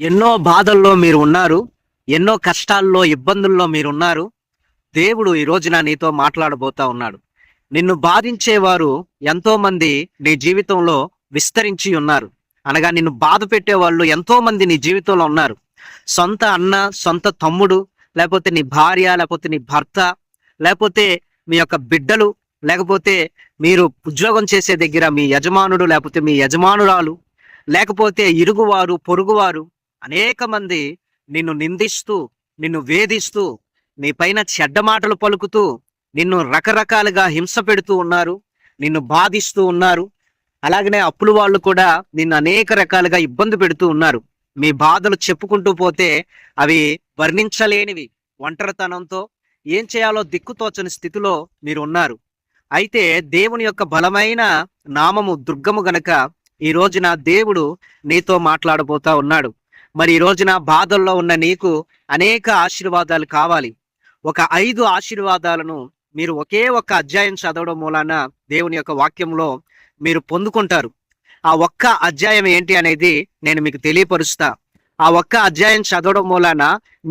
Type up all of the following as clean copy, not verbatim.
ఎన్నో బాధల్లో మీరు ఉన్నారు. ఎన్నో కష్టాల్లో, ఇబ్బందుల్లో మీరున్నారు. దేవుడు ఈ రోజున నీతో మాట్లాడబోతా ఉన్నాడు. నిన్ను బాధించేవారు ఎంతోమంది నీ జీవితంలో విస్తరించి ఉన్నారు. అనగా నిన్ను బాధ పెట్టేవాళ్ళు ఎంతోమంది నీ జీవితంలో ఉన్నారు. సొంత అన్న, సొంత తమ్ముడు, లేకపోతే నీ భార్య, లేకపోతే నీ భర్త, లేకపోతే మీ యొక్క బిడ్డలు, లేకపోతే మీరు ఉద్యోగం చేసే దగ్గర మీ యజమానుడు, లేకపోతే మీ యజమానురాలు, లేకపోతే ఇరుగువారు, పొరుగువారు అనేక మంది నిన్ను నిందిస్తూ, నిన్ను వేధిస్తూ, నీ పైన చెడ్డ మాటలు పలుకుతూ, నిన్ను రకరకాలుగా హింస పెడుతూ ఉన్నారు, నిన్ను బాధిస్తూ ఉన్నారు. అలాగనే అప్పుల వాళ్ళు కూడా నిన్ను అనేక రకాలుగా ఇబ్బంది పెడుతూ ఉన్నారు. మీ బాధలు చెప్పుకుంటూ పోతే అవి వర్ణించలేనివి. ఒంటరితనంతో ఏం చేయాలో దిక్కుతోచని స్థితిలో మీరు ఉన్నారు. అయితే దేవుని యొక్క బలమైన నామము దుర్గము గనక ఈ రోజున దేవుడు నీతో మాట్లాడబోతా ఉన్నాడు. మరి ఈ రోజున బాధల్లో ఉన్న నీకు అనేక ఆశీర్వాదాలు కావాలి. ఒక 5 ఆశీర్వాదాలను మీరు ఒకే ఒక్క అధ్యాయం చదవడం మూలాన దేవుని యొక్క వాక్యంలో మీరు పొందుకుంటారు. ఆ ఒక్క అధ్యాయం ఏంటి అనేది నేను మీకు తెలియపరుస్తా. ఆ ఒక్క అధ్యాయం చదవడం మూలాన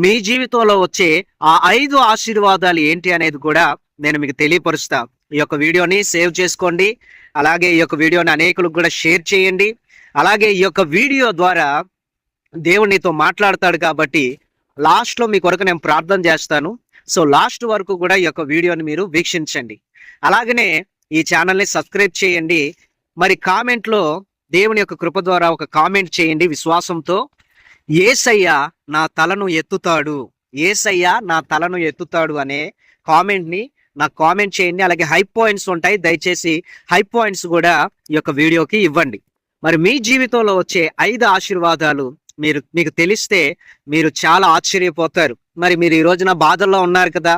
మీ జీవితంలో వచ్చే ఆ 5 ఆశీర్వాదాలు ఏంటి అనేది కూడా నేను మీకు తెలియపరుస్తా. ఈ యొక్క వీడియోని సేవ్ చేసుకోండి. అలాగే ఈ యొక్క వీడియోని అనేకులకు కూడా షేర్ చేయండి. అలాగే ఈ యొక్క వీడియో ద్వారా దేవుడు నీతో మాట్లాడతాడు కాబట్టి లాస్ట్లో మీ కొరకు నేను ప్రార్థన చేస్తాను. సో లాస్ట్ వరకు కూడా ఈ యొక్క వీడియోని మీరు వీక్షించండి. అలాగనే ఈ ఛానల్ని సబ్స్క్రైబ్ చేయండి. మరి కామెంట్లో దేవుని యొక్క కృప ద్వారా ఒక కామెంట్ చేయండి విశ్వాసంతో. యేసయ్య నా తలను ఎత్తుతాడు, యేసయ్య నా తలను ఎత్తుతాడు అనే కామెంట్ని నాకు కామెంట్ చేయండి. అలాగే హై పాయింట్స్ ఉంటాయి, దయచేసి హై పాయింట్స్ కూడా ఈ యొక్క వీడియోకి ఇవ్వండి. మరి మీ జీవితంలో వచ్చే 5 ఆశీర్వాదాలు మీకు తెలిస్తే మీరు చాలా ఆశ్చర్యపోతారు. మరి మీరు ఈ రోజున బాధల్లో ఉన్నారు కదా,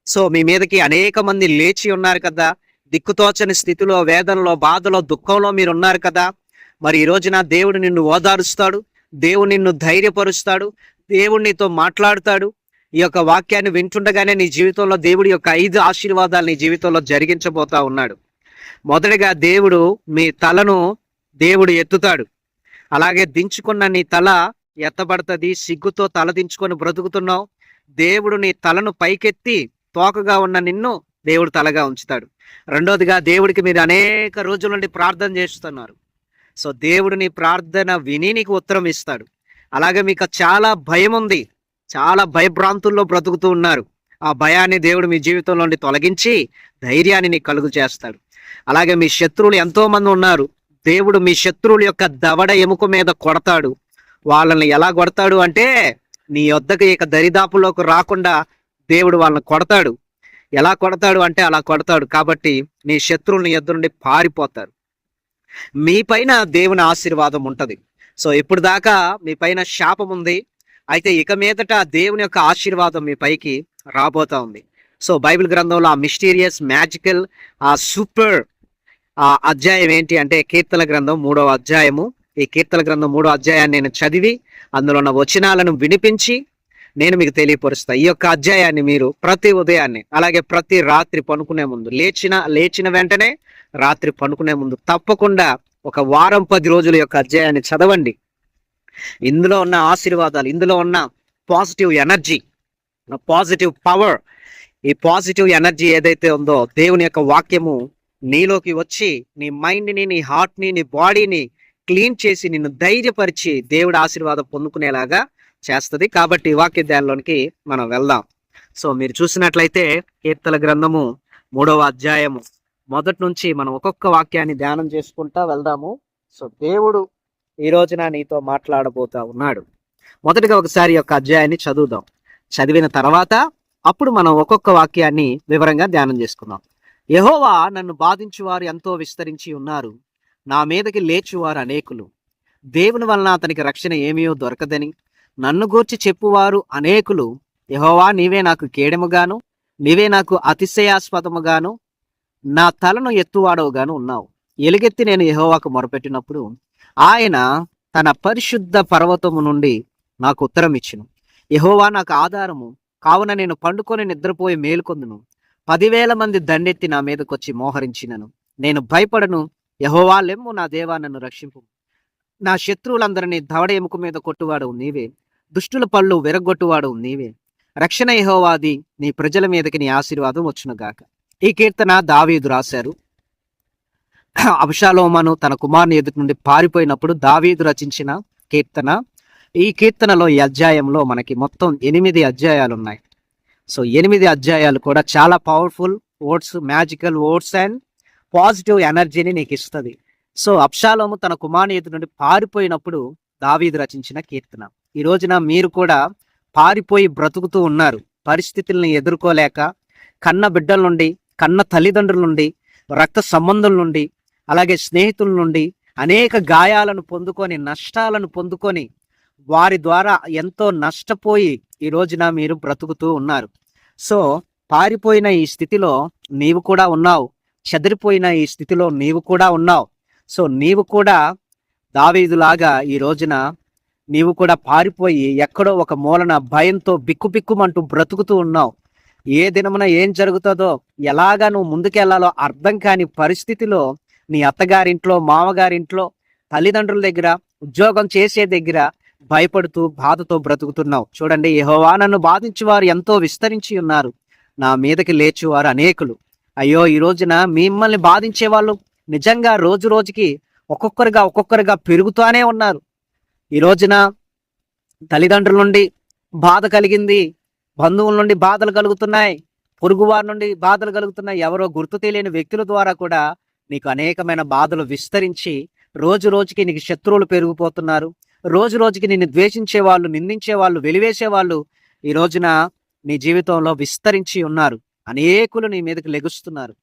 సో మీ మీదకి అనేక మంది లేచి ఉన్నారు కదా, దిక్కుతోచని స్థితిలో, వేదనలో, బాధలో, దుఃఖంలో మీరు ఉన్నారు కదా. మరి ఈ రోజున దేవుడు నిన్ను ఓదారుస్తాడు, దేవుడు నిన్ను ధైర్యపరుస్తాడు, దేవుడు నీతో మాట్లాడుతాడు. ఈ యొక్క వాక్యాన్ని వింటుండగానే నీ జీవితంలో దేవుడి యొక్క 5 ఆశీర్వాదాలు నీ జీవితంలో జరిగించబోతా ఉన్నాడు. మొదటిగా దేవుడు మీ తలను దేవుడు ఎత్తుతాడు. అలాగే దించుకున్న నీ తల ఎత్తబడుతుంది. సిగ్గుతో తల దించుకొని బ్రతుకుతున్నావు, దేవుడు నీ తలను పైకెత్తి తోకగా ఉన్న నిన్ను దేవుడు తలగా ఉంచుతాడు. రెండోదిగా దేవుడికి మీరు అనేక రోజుల నుండి ప్రార్థన చేస్తున్నారు. సో దేవుడు నీ ప్రార్థన విని నీకు ఉత్తరం ఇస్తాడు. అలాగే మీకు చాలా భయం ఉంది, చాలా భయభ్రాంతుల్లో బ్రతుకుతూ ఉన్నారు. ఆ భయాన్ని దేవుడు మీ జీవితంలో నుండి తొలగించి ధైర్యాన్ని నీకు కలుగు చేస్తాడు. అలాగే మీ శత్రువులు ఎంతో మంది ఉన్నారు. దేవుడు మీ శత్రువుల యొక్క దవడ ఎముక మీద కొడతాడు. వాళ్ళని ఎలా కొడతాడు అంటే నీ వద్దకు ఇక దరిదాపులోకి రాకుండా దేవుడు వాళ్ళని కొడతాడు. ఎలా కొడతాడు అంటే అలా కొడతాడు. కాబట్టి నీ శత్రువుని ఎదురు నుండి పారిపోతారు. మీ పైన దేవుని ఆశీర్వాదం ఉంటది. సో ఇప్పుడు దాకా మీ పైన శాపం ఉంది, అయితే ఇక మీదట దేవుని యొక్క ఆశీర్వాదం మీ పైకి రాబోతా ఉంది. సో బైబిల్ గ్రంథంలో ఆ మిస్టీరియస్, మ్యాజికల్, ఆ సూపర్ అధ్యాయం ఏంటి అంటే కీర్తన గ్రంథం 3వ అధ్యాయము. ఈ కీర్తన గ్రంథం 3వ అధ్యాయాన్ని నేను చదివి అందులో ఉన్న వచనాలను వినిపించి నేను మీకు తెలియపరుస్తా. ఈ యొక్క అధ్యాయాన్ని మీరు ప్రతి ఉదయాన్నే, అలాగే ప్రతి రాత్రి పనుకునే ముందు, లేచిన వెంటనే రాత్రి పనుకునే ముందు తప్పకుండా ఒక వారం 10 రోజుల యొక్క అధ్యాయాన్ని చదవండి. ఇందులో ఉన్న ఆశీర్వాదాలు, ఇందులో ఉన్న పాజిటివ్ ఎనర్జీ, పాజిటివ్ పవర్, ఈ పాజిటివ్ ఎనర్జీ ఏదైతే ఉందో దేవుని యొక్క వాక్యము నీలోకి వచ్చి నీ మైండ్ని, నీ హార్ట్ని, నీ బాడీని క్లీన్ చేసి నిన్ను ధైర్యపరిచి దేవుడు ఆశీర్వాదం పొందుకునేలాగా చేస్తుంది. కాబట్టి వాక్య ధ్యానంలోనికి మనం వెళ్దాం. సో మీరు చూసినట్లయితే కీర్తన గ్రంథము 3వ అధ్యాయము మొదటి నుంచి మనం ఒక్కొక్క వాక్యాన్ని ధ్యానం చేసుకుంటా వెళ్దాము. సో దేవుడు ఈ రోజున నీతో మాట్లాడబోతా ఉన్నాడు. మొదటిగా ఒకసారి యొక్క అధ్యాయాన్ని చదువుదాం. చదివిన తర్వాత అప్పుడు మనం ఒక్కొక్క వాక్యాన్ని వివరంగా ధ్యానం చేసుకుందాం. యెహోవా నన్ను బాధించువారు ఎంతో విస్తరించి ఉన్నారు, నా మీదకి లేచువారు అనేకులు. దేవుని వలన అతనికి రక్షణ ఏమీయో దొరకదని నన్ను గూర్చి చెప్పువారు అనేకులు. యెహోవా నీవే నాకు కేడెముగాను, నీవే నాకు అతిశయాస్పదముగాను, నా తలను ఎత్తువాడవుగాను ఉన్నావు. ఎలుగెత్తి నేను యెహోవాకు మొరపెట్టినప్పుడు ఆయన తన పరిశుద్ధ పర్వతము నుండి నాకు ఉత్తరం ఇచ్చును. యెహోవా నాకు ఆధారము కావున నేను పండుకొని నిద్రపోయి మేలుకొందును. 10,000 మంది దండెత్తి నా మీదకొచ్చి మోహరించినను నేను భయపడను. యెహోవా లెమ్ము, నా దేవా నన్ను రక్షింపు. నా శత్రువులందరినీ దవడ ఎముక మీద కొట్టువాడు నీవే, దుష్టుల పళ్ళు విరగొట్టువాడు నీవే. రక్షణ యెహోవాది, నీ ప్రజల మీదకి నీ ఆశీర్వాదం వచ్చునుగాక. ఈ కీర్తన దావీదు రాశారు. అబ్షాలోమను తన కుమారుని ఎదుటి నుండి పారిపోయినప్పుడు దావీదు రచించిన కీర్తన. ఈ కీర్తనలో ఈ అధ్యాయంలో మనకి మొత్తం 8 అధ్యాయాలు ఉన్నాయి. సో 8 అధ్యాయాలు కూడా చాలా powerful words, magical words and positive ఎనర్జీని నీకు ఇస్తుంది. సో అబ్షాలోము తన కుమారుని ఎదుటి నుండి పారిపోయినప్పుడు దావీదు రచించిన కీర్తన. ఈ రోజున మీరు కూడా పారిపోయి బ్రతుకుతూ ఉన్నారు. పరిస్థితుల్ని ఎదుర్కోలేక, కన్న బిడ్డల నుండి, కన్న తల్లిదండ్రుల నుండి, రక్త సంబంధుల నుండి, అలాగే స్నేహితుల నుండి అనేక గాయాలను పొందుకొని, నష్టాలను పొందుకొని, వారి ద్వారా ఎంతో నష్టపోయి ఈ రోజున మీరు బ్రతుకుతూ ఉన్నారు. సో పారిపోయిన ఈ స్థితిలో నీవు కూడా ఉన్నావు. చెదిరిపోయిన ఈ స్థితిలో నీవు కూడా ఉన్నావు. సో నీవు కూడా దావీదులాగా ఈ రోజున నీవు కూడా పారిపోయి ఎక్కడో ఒక మూలన భయంతో బిక్కుబిక్కుమంటూ బ్రతుకుతూ ఉన్నావు. ఏ దినమున ఏం జరుగుతుందో, ఎలాగా నువ్వు ముందుకెళ్లాలో అర్థం కాని పరిస్థితిలో నీ అత్తగారింట్లో, మామగారింట్లో, తల్లిదండ్రుల దగ్గర, ఉద్యోగం చేసే దగ్గర భయపడుతూ బాధతో బ్రతుకుతున్నావు. చూడండి, యెహోవా నన్ను బాధించేవారు ఎంతో విస్తరించి ఉన్నారు, నా మీదకి లేచేవారు అనేకులు. అయ్యో, ఈ రోజున మిమ్మల్ని బాధించే వాళ్ళు నిజంగా రోజు రోజుకి ఒక్కొక్కరుగా పెరుగుతూనే ఉన్నారు. ఈ రోజున తల్లిదండ్రుల నుండి బాధ కలిగింది, బంధువుల నుండి బాధలు కలుగుతున్నాయి, పొరుగువారి నుండి బాధలు కలుగుతున్నాయి, ఎవరో గుర్తు తెలియని వ్యక్తుల ద్వారా కూడా నీకు అనేకమైన బాధలు విస్తరించి రోజు రోజుకి నీకు శత్రువులు పెరిగిపోతున్నారు. రోజు రోజుకి నిన్ను ద్వేషించే వాళ్ళు, నిందించే వాళ్ళు, వెలివేసే వాళ్ళు ఈ రోజున నీ జీవితంలో విస్తరించి ఉన్నారు. అనేకులు నీ మీదకి లెగుస్తున్నారు.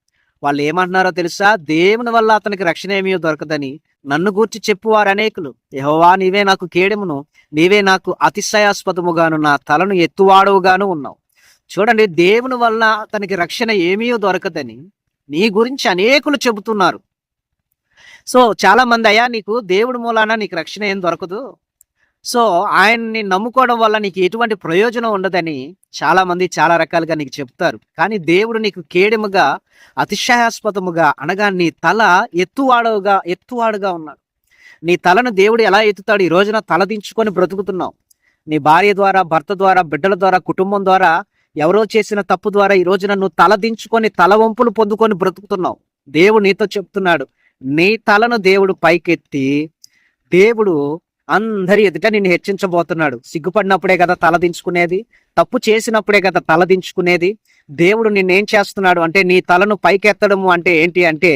వాళ్ళు ఏమంటున్నారో తెలుసా? దేవుని వల్ల అతనికి రక్షణ ఏమీ దొరకదని నన్ను గూర్చి చెప్పువారు అనేకులు. యెహోవా, నీవే నాకు కేడెమును, నీవే నాకు అతిశయాస్పదముగాను, నా తలను ఎత్తువాడవుగాను ఉన్నావు. చూడండి, దేవుని వల్ల అతనికి రక్షణ ఏమీ దొరకదని నీ గురించి అనేకులు చెబుతున్నారు. సో చాలా మంది, అయ్యా నీకు దేవుడి మూలాన నీకు రక్షణ ఏం దొరకదు, సో ఆయన్ని నమ్ముకోవడం వల్ల నీకు ఎటువంటి ప్రయోజనం ఉండదని చాలా మంది చాలా రకాలుగా నీకు చెప్తారు. కానీ దేవుడు నీకు కేడెముగా, అతిశయాస్పదముగా, అనగా నీ తల ఎత్తువాడుగా ఉన్నాడు. నీ తలను దేవుడు ఎలా ఎత్తుతాడు? ఈ రోజున తలదించుకొని బ్రతుకుతున్నావు. నీ భార్య ద్వారా, భర్త ద్వారా, బిడ్డల ద్వారా, కుటుంబం ద్వారా, ఎవరో చేసిన తప్పు ద్వారా ఈ రోజున నువ్వు తలదించుకొని తల వంపులు పొందుకొని బ్రతుకుతున్నావు. దేవుడు నీతో చెప్తున్నాడు, నీ తలను దేవుడు పైకెత్తి, దేవుడు అందరి ఎదుట నిన్ను హెచ్చించబోతున్నాడు. సిగ్గుపడినప్పుడే కదా తలదించుకునేది, తప్పు చేసినప్పుడే కదా తలదించుకునేది. దేవుడు నిన్నేం చేస్తున్నాడు అంటే, నీ తలను పైకెత్తడము అంటే ఏంటి అంటే,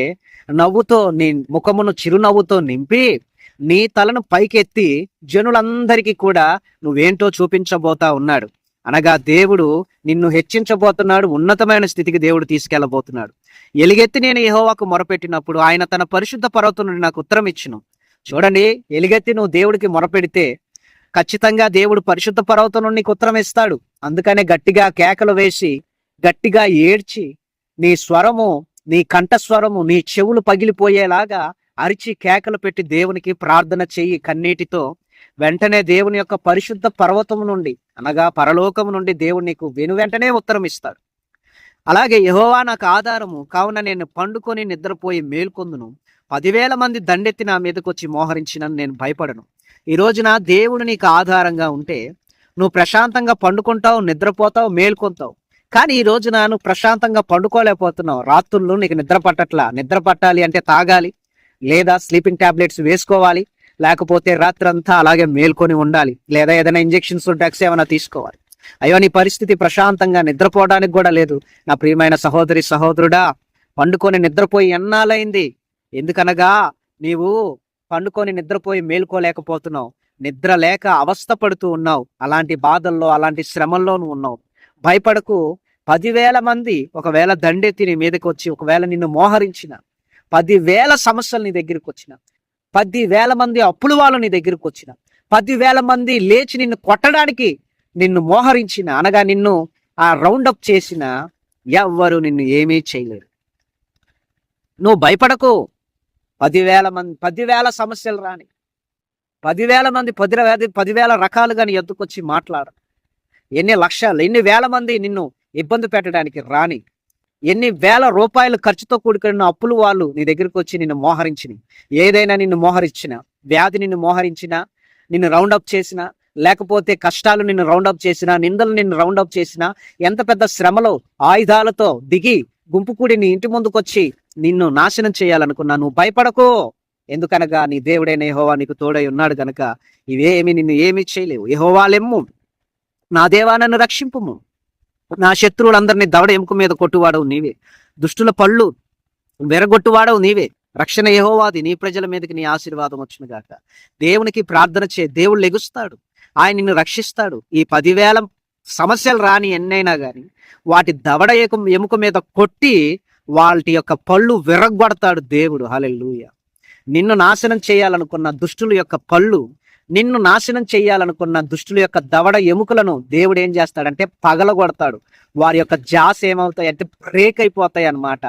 నవ్వుతో నీ ముఖమును చిరునవ్వుతో నింపి నీ తలను పైకెత్తి జనులందరికీ కూడా నువ్వేంటో చూపించబోతా ఉన్నాడు. అనగా దేవుడు నిన్ను హెచ్చించబోతున్నాడు, ఉన్నతమైన స్థితికి దేవుడు తీసుకెళ్లబోతున్నాడు. ఎలుగెత్తి నేను యెహోవాకు మొరపెట్టినప్పుడు ఆయన తన పరిశుద్ధ పర్వతం నుండి నాకు ఉత్తరం ఇచ్చును. చూడండి, ఎలుగెత్తి నువ్వు దేవుడికి మొరపెడితే ఖచ్చితంగా దేవుడు పరిశుద్ధ పర్వతం నుండి నీకు ఉత్తరం ఇస్తాడు. అందుకనే గట్టిగా కేకలు వేసి, గట్టిగా ఏడ్చి, నీ స్వరము, నీ కంఠస్వరము, నీ చెవులు పగిలిపోయేలాగా అరిచి కేకలు పెట్టి దేవునికి ప్రార్థన చెయ్యి కన్నీటితో. వెంటనే దేవుని యొక్క పరిశుద్ధ పర్వతము నుండి, అనగా పరలోకము నుండి దేవుడు నీకు వెంటనే ఉత్తరం ఇస్తాడు. అలాగే యెహోవా నాకు ఆధారము, కావున నేను పండుకొని నిద్రపోయి మేల్కొందును. 10,000 మంది దండెత్తి నా మీదకి వచ్చి మోహరించినను నేను భయపడను. ఈ రోజున దేవుడు నీకు ఆధారంగా ఉంటే నువ్వు ప్రశాంతంగా పండుకుంటావు, నిద్రపోతావు, మేల్కొంటావు. కానీ ఈ రోజున నువ్వు ప్రశాంతంగా పండుకోలేకపోతున్నావు. రాత్రులు నీకు నిద్ర పట్టట్లా. నిద్ర పట్టాలి అంటే తాగాలి, లేదా స్లీపింగ్ టాబ్లెట్స్ వేసుకోవాలి, లేకపోతే రాత్రంతా అలాగే మేల్కొని ఉండాలి, లేదా ఏదైనా ఇంజెక్షన్స్, డ్రగ్స్ ఏమైనా తీసుకోవాలి. అయ్యో, నీ పరిస్థితి ప్రశాంతంగా నిద్రపోవడానికి కూడా లేదు. నా ప్రియమైన సహోదరి, సహోదరుడా, పండుకొని నిద్రపోయి ఎన్నాళ్ళైంది? ఎందుకనగా నీవు పండుకొని నిద్రపోయి మేల్కోలేకపోతున్నావు. నిద్ర లేక అవస్థ పడుతూ ఉన్నావు. అలాంటి బాధల్లో, అలాంటి శ్రమల్లో నువ్వు ఉన్నావు. భయపడకు. 10,000 మంది ఒకవేళ దండెత్తి నీ మీదకి వచ్చి ఒకవేళ నిన్ను మోహరించిన, 10,000 సమస్యలు నీ దగ్గరికి వచ్చిన, 10,000 మంది అప్పుల వాళ్ళు నీ దగ్గరికి వచ్చిన, 10,000 మంది లేచి నిన్ను కొట్టడానికి నిన్ను మోహరించిన, అనగా నిన్ను ఆ రౌండప్ చేసిన, ఎవ్వరు నిన్ను ఏమీ చేయలేరు. నువ్వు భయపడకు. 10,000 మంది, 10,000 సమస్యలు రాని, 10,000 మంది 10,000 రకాలుగా నీ ఎద్దుకొచ్చి మాట్లాడు. ఎన్ని లక్షలు, ఎన్ని వేల మంది నిన్ను ఇబ్బంది పెట్టడానికి రాని, ఎన్ని వేల రూపాయలు ఖర్చుతో కూడుకున్న అప్పులు వాళ్ళు నీ దగ్గరికి వచ్చి నిన్ను మోహరించిన, ఏదైనా నిన్ను మోహరించిన, వ్యాధి నిన్ను మోహరించినా, నిన్ను రౌండప్ చేసినా, లేకపోతే కష్టాలు నిన్ను రౌండప్ చేసినా, నిందలు నిన్ను రౌండప్ చేసినా, ఎంత పెద్ద శ్రమలో ఆయుధాలతో దిగి గుంపు కూడి నీ ఇంటి ముందుకొచ్చి నిన్ను నాశనం చేయాలనుకున్నా, నువ్వు భయపడకు. ఎందుకనగా నీ దేవుడైన యెహోవా నీకు తోడై ఉన్నాడు గనక ఇవేమి నిన్ను ఏమీ చేయలేవు. యెహోవా లెమ్ము, నా దేవా నన్ను రక్షింపుము. నా శత్రువులందరినీ దవడ ఎముక మీద కొట్టువాడవు నీవే, దుష్టుల పళ్ళు వెరగొట్టువాడవు నీవే. రక్షణ యెహోవాది, నీ ప్రజల మీదకి నీ ఆశీర్వాదం వచ్చును గాక. దేవునికి ప్రార్థన చే, దేవుడు లెగుస్తాడు, ఆయన నిన్ను రక్షిస్తాడు. ఈ 10,000 సమస్యలు రాని ఎన్నైనా గాని వాటి దవడ ఎముక మీద కొట్టి వాటి యొక్క పళ్ళు విరగొడతాడు దేవుడు. హల్లెలూయా. నిన్ను నాశనం చేయాలనుకున్న దుష్టుల యొక్క పళ్ళు, నిన్ను నాశనం చేయాలనుకున్న దుష్టుల యొక్క దవడ ఎముకలను దేవుడు ఏం చేస్తాడంటే పగలగొడతాడు. వారి యొక్క జాస్ ఏమవుతాయి అంటే బ్రేక్ అయిపోతాయి అన్నమాట.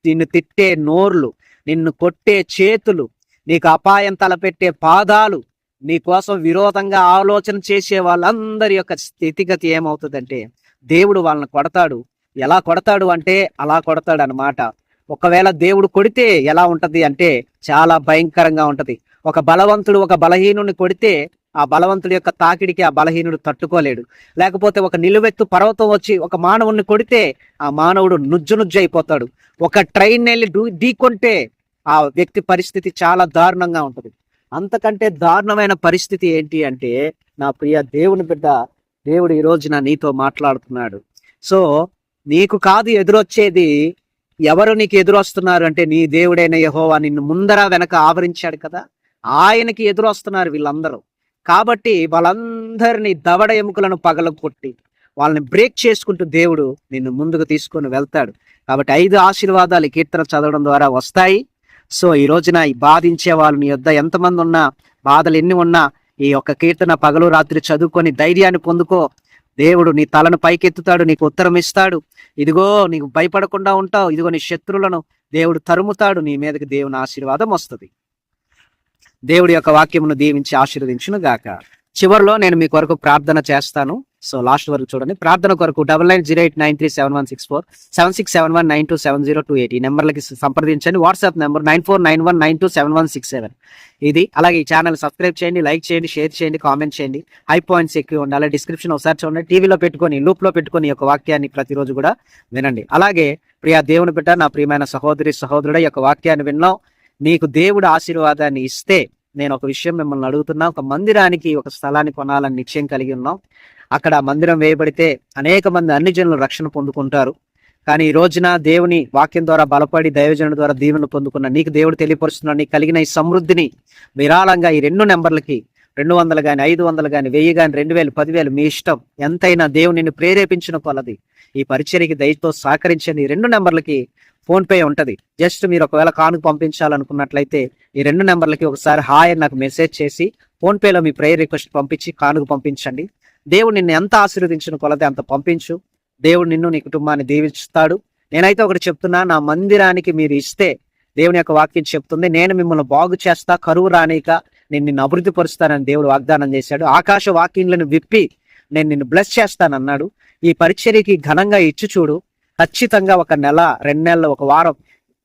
నిన్ను తిట్టే నోర్లు, నిన్ను కొట్టే చేతులు, నీకు అపాయం తలపెట్టే పాదాలు, నీ కోసం విరోధంగా ఆలోచన చేసే వాళ్ళందరి యొక్క స్థితిగతి ఏమవుతుందంటే దేవుడు వాళ్ళని కొడతాడు. ఎలా కొడతాడు అంటే అలా కొడతాడు అన్నమాట. ఒకవేళ దేవుడు కొడితే ఎలా ఉంటది అంటే చాలా భయంకరంగా ఉంటది. ఒక బలవంతుడు ఒక బలహీనుని కొడితే ఆ బలవంతుడి యొక్క తాకిడికి ఆ బలహీనుడు తట్టుకోలేడు. లేకపోతే ఒక నిలువెత్తు పర్వతం వచ్చి ఒక మానవుడిని కొడితే ఆ మానవుడు నుజ్జు అయిపోతాడు. ఒక ట్రైన్ వెళ్ళి ఢీకొంటే ఆ వ్యక్తి పరిస్థితి చాలా దారుణంగా ఉంటది. అంతకంటే దారుణమైన పరిస్థితి ఏంటి అంటే, నా ప్రియ దేవుని బిడ్డ, దేవుడు ఈ రోజున నీతో మాట్లాడుతున్నాడు. సో నీకు కాదు ఎదురొచ్చేది, ఎవరు నీకు ఎదురొస్తున్నారు అంటే నీ దేవుడైన యెహోవా నిన్ను ముందర వెనక ఆవరించాడు కదా, ఆయనకి ఎదురొస్తున్నారు వీళ్ళందరూ. కాబట్టి వాళ్ళందరినీ దవడ ఎముకలను పగలగొట్టి వాళ్ళని బ్రేక్ చేసుకుంటూ దేవుడు నిన్ను ముందుకు తీసుకొని వెళ్తాడు. కాబట్టి 5 ఆశీర్వాదాలు కీర్తన చదవడం ద్వారా వస్తాయి. సో ఈ రోజున ఈ బాధించే వాళ్ళు నీ యొద్ద ఎంతమంది ఉన్నా, బాధలు ఎన్ని ఉన్నా, ఈ యొక్క కీర్తన పగలు రాత్రి చదువుకొని ధైర్యాన్ని పొందుకో. దేవుడు నీ తలను పైకెత్తుతాడు, నీకు ఉత్తరం ఇస్తాడు. ఇదిగో నీకు భయపడకుండా ఉంటావు, ఇదిగో నీ శత్రువులను దేవుడు తరుముతాడు, నీ మీదకి దేవుని ఆశీర్వాదం వస్తుంది. దేవుడి యొక్క వాక్యమును దీవించి ఆశీర్వదించును గాక. చివరిలో నేను మీ కొరకు ప్రార్థన చేస్తాను. సో లాస్ట్ వరకు చూడండి. ప్రార్థన కొరకు 9908937164 7671927028 ఈ నెంబర్లకి సంప్రదించండి. వాట్సాప్ నెంబర్ 9491927167 ఇది. అలాగే ఈ ఛానల్ సబ్స్క్రైబ్ చేయండి, లైక్ చేయండి, షేర్ చేయండి, కామెంట్ చేయండి. హై పాయింట్స్ ఎక్కువ ఉండాలి. డిస్క్రిప్షన్ ఒకసారి చూడండి. టీవీలో పెట్టుకొని, లూప్లో పెట్టుకొని ఈ యొక్క వాక్యాన్ని ప్రతిరోజు కూడా వినండి. అలాగే ప్రియా దేవుని బిడ్డ, నా ప్రియమైన సహోదరి సహోదరుడు, ఈ యొక్క వాక్యాన్ని విన్నాం. నీకు దేవుడు ఆశీర్వాదాన్ని ఇస్తే నేను ఒక విషయం మిమ్మల్ని అడుగుతున్నా. ఒక మందిరానికి ఒక స్థలాన్ని కొనాలని నిశ్చయం కలిగి ఉన్నాం. అక్కడ మందిరం వేయబడితే అనేక మంది అన్ని జనులు రక్షణ పొందుకుంటారు. కానీ ఈ రోజున దేవుని వాక్యం ద్వారా బలపడి దైవజనుల ద్వారా దీవెనలు పొందుకున్న నీకు దేవుడు తెలియపరుస్తున్నాడు. నీకు కలిగిన ఈ సమృద్ధిని విరాళంగా ఈ 2 నెంబర్లకి 200 కానీ 500 కానీ 1000 కానీ 2000 10,000 మీ ఇష్టం, ఎంతైనా దేవుని నిన్ను ప్రేరేపించిన కొలది ఈ పరిచర్యకి దయతో సహకరించండి. ఈ 2 నెంబర్లకి ఫోన్ పే ఉంటది. జస్ట్ మీరు ఒకవేళ కానుక పంపించాలనుకున్నట్లయితే ఈ 2 నెంబర్లకి ఒకసారి హాయ్ అని నాకు మెసేజ్ చేసి ఫోన్ పేలో మీ ప్రేయర్ రిక్వెస్ట్ పంపించి కానుక పంపించండి. దేవుడు నిన్ను ఎంత ఆశీర్వదించిన కొలది అంత పంపించు. దేవుడు నిన్ను, నీ కుటుంబాన్ని దీవిస్తాడు. నేనైతే ఒకటి చెప్తున్నా, నా మందిరానికి మీరు ఇస్తే దేవుని యొక్క వాక్యం చెప్తుంది, నేను మిమ్మల్ని బాగు చేస్తా, కరువు రానిక నేను నిన్ను అభివృద్ధి పరుస్తానని దేవుడు వాగ్దానం చేశాడు. ఆకాశ వాక్యంలను విప్పి నేను నిన్ను బ్లెస్ చేస్తానన్నాడు. ఈ పరిచర్యకి ఘనంగా ఇచ్చి చూడు. ఖచ్చితంగా 1 నెల 2 నెలలు 1 వారం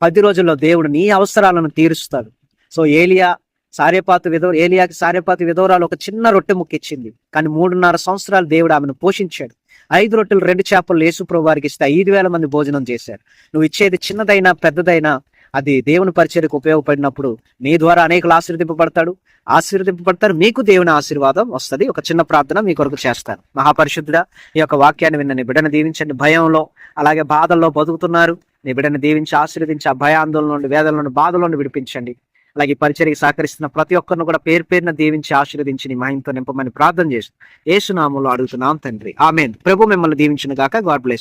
10 రోజుల్లో దేవుడు నీ అవసరాలను తీరుస్తాడు. సో ఏలియాకి సారెపాతు విధవరాలు ఒక చిన్న రొట్టె ముక్క ఇచ్చింది. కానీ 3.5 సంవత్సరాలు దేవుడు ఆమెను పోషించాడు. 5 రొట్టెలు 2 చేపలు యేసుప్రభు వారికి ఇస్తే 5,000 మంది భోజనం చేశారు. నువ్వు ఇచ్చేది చిన్నదైనా పెద్దదైనా అది దేవుని పరిచర్యకు ఉపయోగపడినప్పుడు నీ ద్వారా అనేకులు ఆశీర్వదింపబడతారు. మీకు దేవుని ఆశీర్వాదం వస్తుంది. ఒక చిన్న ప్రార్థన మీ కొరకు చేస్తాను. మహాపరిశుద్ధుడా, ఈ యొక్క వాక్యాన్ని విన్న నీ బిడ్డను దీవించండి. భయంలో అలాగే బాధల్లో బతుకుతున్నారు, నీ బిడ్డను దీవించి ఆశీర్వదించి ఆ భయ ఆందోళన నుండి, వేదల నుండి, బాధల నుండి విడిపించండి. అలాగే పరిచర్యకి సహకరిస్తున్న ప్రతి ఒక్కరిని కూడా పేరు పేరున దీవించి ఆశీర్వదించి నీ మహిమతో నింపమని ప్రార్థన చేసి యేసు నామములో అడుగుతున్నాం తండ్రి, ఆమేన్. ప్రభు మిమ్మల్ని దీవించును గాక. God bless.